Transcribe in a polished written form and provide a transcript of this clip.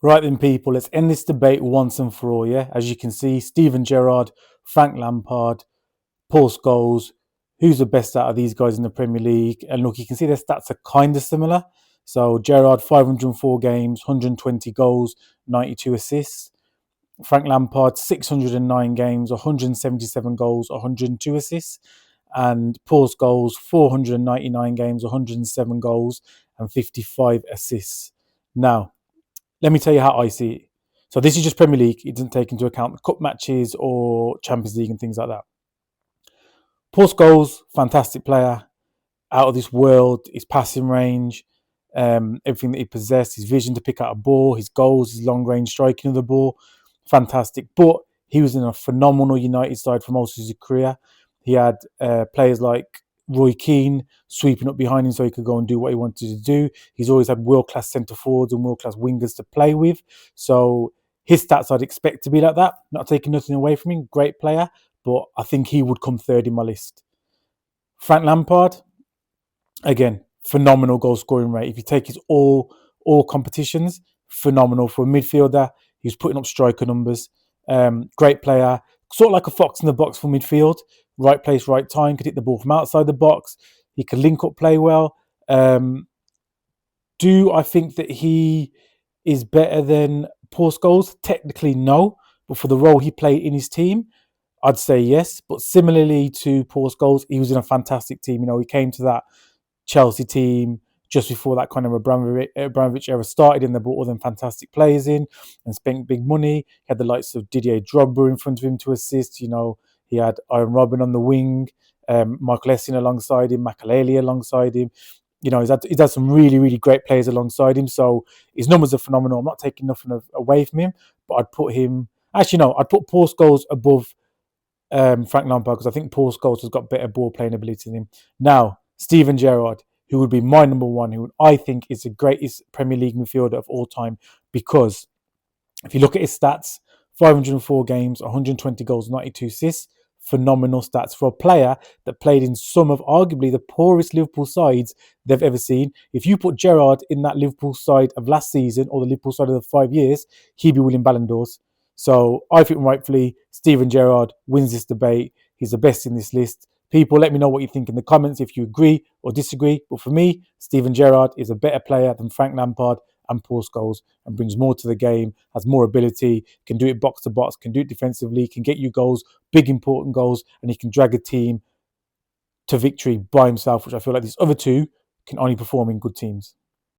Right then, people, let's end this debate once and for all, yeah? As you can see, Steven Gerrard, Frank Lampard, Paul Scholes, who's the best out of these guys in the Premier League? And look, you can see their stats are kind of similar. So Gerrard, 504 games, 120 goals, 92 assists. Frank Lampard, 609 games, 177 goals, 102 assists. And Paul Scholes, 499 games, 107 goals, and 55 assists. Now, let me tell you how I see it. So this is just Premier League. It doesn't take into account the cup matches or Champions League and things like that. Paul Scholes, fantastic player, out of this world. His passing range, everything that he possessed, his vision to pick out a ball, his goals, his long range striking of the ball, fantastic. But he was in a phenomenal United side for most of his career. He had players like Roy Keane sweeping up behind him so he could go and do what he wanted to do. He's always had world-class centre forwards and world-class wingers to play with. So his stats I'd expect to be like that. Not taking nothing away from him. Great player. But I think he would come third in my list. Frank Lampard, again, phenomenal goal scoring rate. If you take his all competitions, phenomenal for a midfielder. He's putting up striker numbers. Great player, sort of like a fox in the box for midfield. Right place, right time. Could hit the ball from outside the box. He could link up play well. Do I think that he is better than Paul Scholes? Technically, no. But for the role he played in his team, I'd say yes. But similarly to Paul Scholes, he was in a fantastic team. You know, he came to that Chelsea team just before that kind of Abramovich era started, and they brought all them fantastic players in and spent big money. He had the likes of Didier Drogba in front of him to assist. You know, he had Iron Robin on the wing, Michael Essien alongside him, Makaleli alongside him. You know, he's had some really, really great players alongside him. So his numbers are phenomenal. I'm not taking nothing away from him, but I'd put him. Actually, no, I'd put Paul Scholes above Frank Lampard because I think Paul Scholes has got better ball playing ability than him. Now, Steven Gerrard, who would be my number one, who I think is the greatest Premier League midfielder of all time, because if you look at his stats, 504 games, 120 goals, 92 assists, phenomenal stats for a player that played in some of arguably the poorest Liverpool sides they've ever seen. If you put Gerrard in that Liverpool side of last season or the Liverpool side of the 5 years, he'd be winning Ballon d'Ors. So I think rightfully Steven Gerrard wins this debate. He's the best in this list. People, let me know what you think in the comments if you agree or disagree. But for me, Steven Gerrard is a better player than Frank Lampard and Paul Scholes and brings more to the game, has more ability, can do it box to box, can do it defensively, can get you goals, big important goals, and he can drag a team to victory by himself, which I feel like these other two can only perform in good teams.